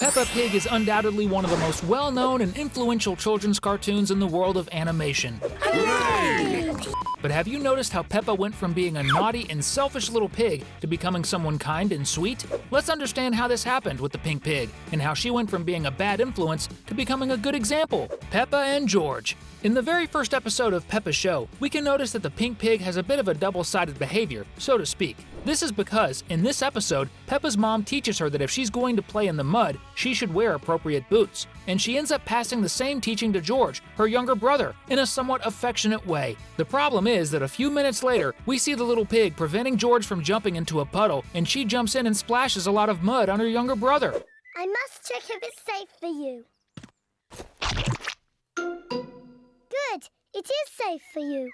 Peppa Pig is undoubtedly one of the most well-known and influential children's cartoons in the world of animation. Hooray! But have you noticed how Peppa went from being a naughty and selfish little pig to becoming someone kind and sweet? Let's understand how this happened with the pink pig, and how she went from being a bad influence to becoming a good example. Peppa and George. In the very first episode of Peppa's show, we can notice that the pink pig has a bit of a double-sided behavior, so to speak. This is because, in this episode, Peppa's mom teaches her that if she's going to play in the mud, she should wear appropriate boots. And she ends up passing the same teaching to George, her younger brother, in a somewhat affectionate way. The problem is that a few minutes later, we see the little pig preventing George from jumping into a puddle, and she jumps in and splashes a lot of mud on her younger brother. I must check if it's safe for you. Good, it is safe for you.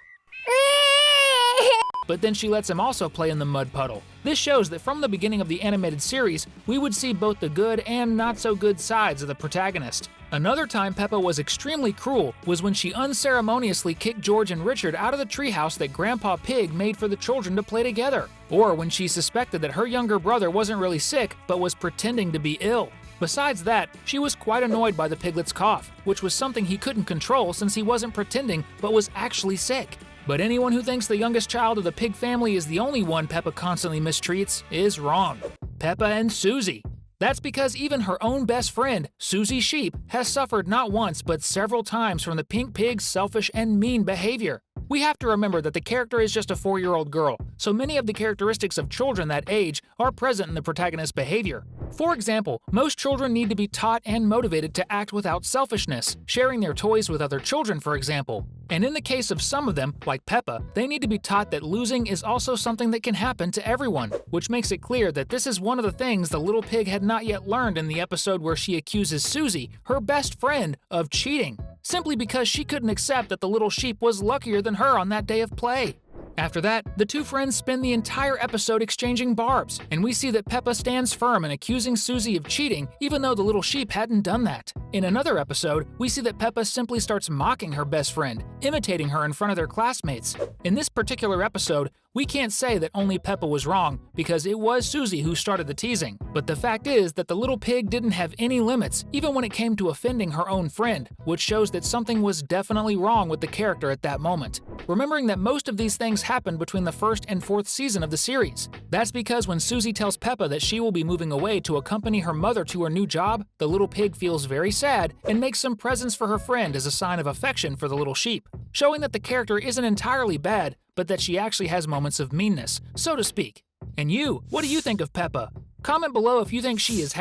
But then she lets him also play in the mud puddle. This shows that from the beginning of the animated series, we would see both the good and not so good sides of the protagonist. Another time Peppa was extremely cruel was when she unceremoniously kicked George and Richard out of the treehouse that Grandpa Pig made for the children to play together. Or when she suspected that her younger brother wasn't really sick but was pretending to be ill. Besides that, she was quite annoyed by the piglet's cough, which was something he couldn't control since he wasn't pretending but was actually sick. But anyone who thinks the youngest child of the pig family is the only one Peppa constantly mistreats is wrong. Peppa and Susie. That's because even her own best friend, Susie Sheep, has suffered not once but several times from the pink pig's selfish and mean behavior. We have to remember that the character is just a 4-year-old girl, so many of the characteristics of children that age are present in the protagonist's behavior. For example, most children need to be taught and motivated to act without selfishness, sharing their toys with other children, for example. And in the case of some of them, like Peppa, they need to be taught that losing is also something that can happen to everyone, which makes it clear that this is one of the things the little pig had not yet learned in the episode where she accuses Susie, her best friend, of cheating, simply because she couldn't accept that the little sheep was luckier than her on that day of play. After that, the two friends spend the entire episode exchanging barbs, and we see that Peppa stands firm in accusing Susie of cheating even though the little sheep hadn't done that. In another episode, we see that Peppa simply starts mocking her best friend, imitating her in front of their classmates. In this particular episode, we can't say that only Peppa was wrong because it was Susie who started the teasing. But the fact is that the little pig didn't have any limits, even when it came to offending her own friend, which shows that something was definitely wrong with the character at that moment. Remembering that most of these things happened between the first and fourth season of the series. That's because when Susie tells Peppa that she will be moving away to accompany her mother to her new job, the little pig feels very sad and makes some presents for her friend as a sign of affection for the little sheep, showing that the character isn't entirely bad, but that she actually has moments of meanness, so to speak. And you, what do you think of Peppa? Comment below if you think she is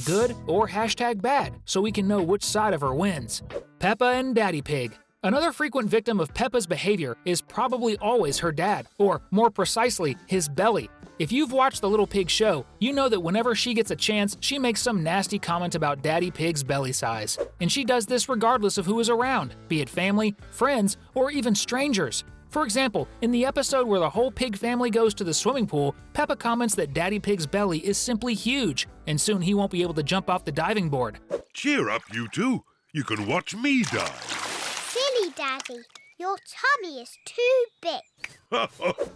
#good or #bad, so we can know which side of her wins. Peppa and Daddy Pig. Another frequent victim of Peppa's behavior is probably always her dad, or more precisely, his belly. If you've watched the Little Pig show, you know that whenever she gets a chance, she makes some nasty comment about Daddy Pig's belly size. And she does this regardless of who is around, be it family, friends, or even strangers. For example, in the episode where the whole pig family goes to the swimming pool, Peppa comments that Daddy Pig's belly is simply huge, and soon he won't be able to jump off the diving board. Cheer up, you two. You can watch me dive. Silly Daddy, your tummy is too big.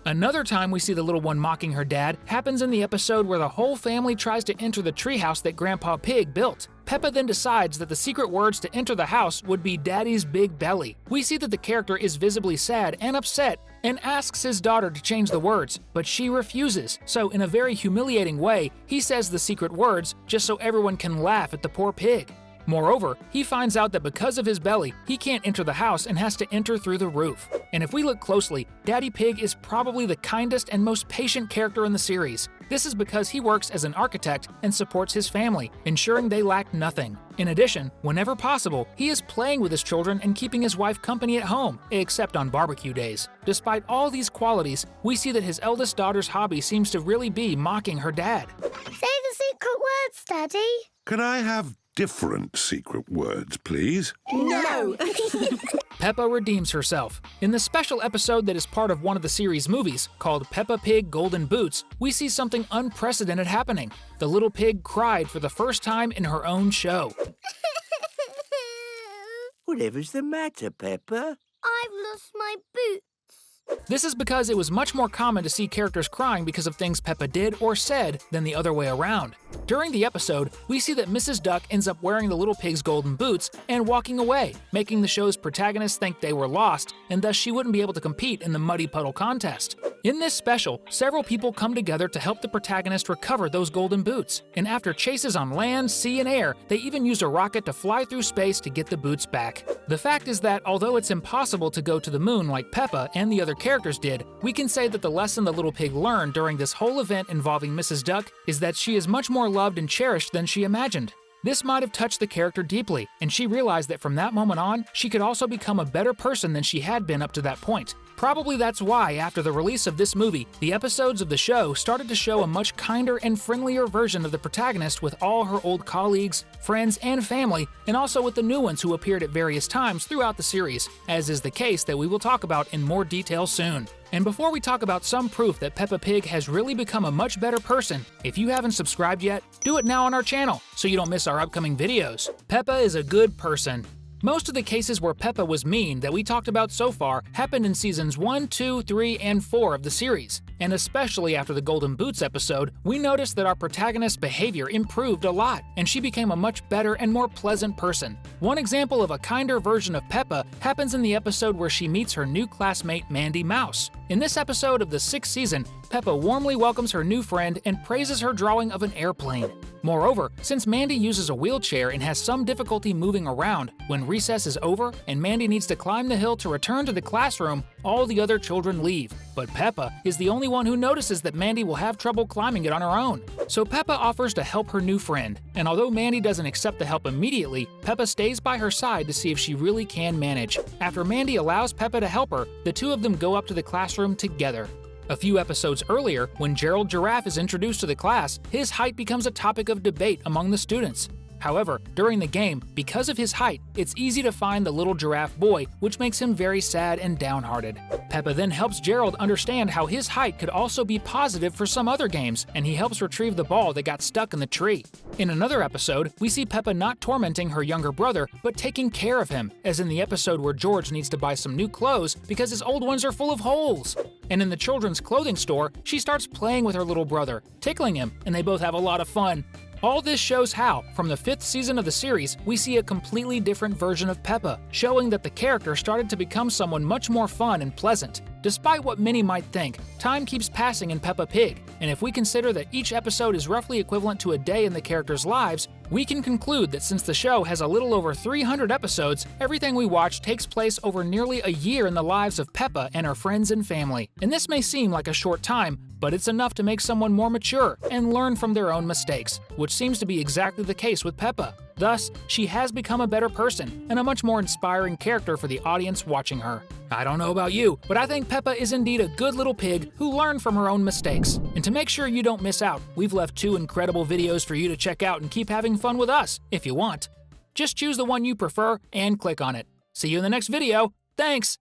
Another time we see the little one mocking her dad happens in the episode where the whole family tries to enter the treehouse that Grandpa Pig built. Peppa then decides that the secret words to enter the house would be Daddy's big belly. We see that the character is visibly sad and upset and asks his daughter to change the words, but she refuses. So in a very humiliating way, he says the secret words just so everyone can laugh at the poor pig. Moreover, he finds out that because of his belly, he can't enter the house and has to enter through the roof. And if we look closely, Daddy Pig is probably the kindest and most patient character in the series. This is because he works as an architect and supports his family, ensuring they lack nothing. In addition, whenever possible, he is playing with his children and keeping his wife company at home, except on barbecue days. Despite all these qualities, we see that his eldest daughter's hobby seems to really be mocking her dad. Say the secret words, Daddy. Can I have different secret words, please? No. Peppa redeems herself. In the special episode that is part of one of the series' movies, called Peppa Pig Golden Boots, we see something unprecedented happening. The little pig cried for the first time in her own show. Whatever's the matter, Peppa? I've lost my boots. This is because it was much more common to see characters crying because of things Peppa did or said than the other way around. During the episode, we see that Mrs. Duck ends up wearing the little pig's golden boots and walking away, making the show's protagonists think they were lost, and thus she wouldn't be able to compete in the Muddy Puddle contest. In this special, several people come together to help the protagonist recover those golden boots, and after chases on land, sea, and air, they even use a rocket to fly through space to get the boots back. The fact is that although it's impossible to go to the moon like Peppa and the other characters did, we can say that the lesson the little pig learned during this whole event involving Mrs. Duck is that she is much more loved and cherished than she imagined. This might have touched the character deeply, and she realized that from that moment on, she could also become a better person than she had been up to that point. Probably that's why, after the release of this movie, the episodes of the show started to show a much kinder and friendlier version of the protagonist with all her old colleagues, friends, and family, and also with the new ones who appeared at various times throughout the series, as is the case that we will talk about in more detail soon. And before we talk about some proof that Peppa Pig has really become a much better person, if you haven't subscribed yet, do it now on our channel so you don't miss our upcoming videos. Peppa is a good person. Most of the cases where Peppa was mean that we talked about so far happened in seasons 1, 2, 3, and 4 of the series, and especially after the Golden Boots episode, we noticed that our protagonist's behavior improved a lot, and she became a much better and more pleasant person. One example of a kinder version of Peppa happens in the episode where she meets her new classmate Mandy Mouse. In this episode of the 6th season, Peppa warmly welcomes her new friend and praises her drawing of an airplane. Moreover, since Mandy uses a wheelchair and has some difficulty moving around, when recess is over and Mandy needs to climb the hill to return to the classroom, all the other children leave. But Peppa is the only one who notices that Mandy will have trouble climbing it on her own. So Peppa offers to help her new friend, and although Mandy doesn't accept the help immediately, Peppa stays by her side to see if she really can manage. After Mandy allows Peppa to help her, the two of them go up to the classroom together. A few episodes earlier, when Gerald Giraffe is introduced to the class, his height becomes a topic of debate among the students. However, during the game, because of his height, it's easy to find the little giraffe boy, which makes him very sad and downhearted. Peppa then helps Gerald understand how his height could also be positive for some other games, and he helps retrieve the ball that got stuck in the tree. In another episode, we see Peppa not tormenting her younger brother, but taking care of him, as in the episode where George needs to buy some new clothes because his old ones are full of holes. And in the children's clothing store, she starts playing with her little brother, tickling him, and they both have a lot of fun. All this shows how, from the 5th season of the series, we see a completely different version of Peppa, showing that the character started to become someone much more fun and pleasant. Despite what many might think, time keeps passing in Peppa Pig, and if we consider that each episode is roughly equivalent to a day in the characters' lives, we can conclude that since the show has a little over 300 episodes, everything we watch takes place over nearly a year in the lives of Peppa and her friends and family. And this may seem like a short time, but it's enough to make someone more mature and learn from their own mistakes, which seems to be exactly the case with Peppa. Thus, she has become a better person and a much more inspiring character for the audience watching her. I don't know about you, but I think Peppa is indeed a good little pig who learned from her own mistakes. And to make sure you don't miss out, we've left 2 incredible videos for you to check out and keep having fun with us, if you want. Just choose the one you prefer and click on it. See you in the next video. Thanks!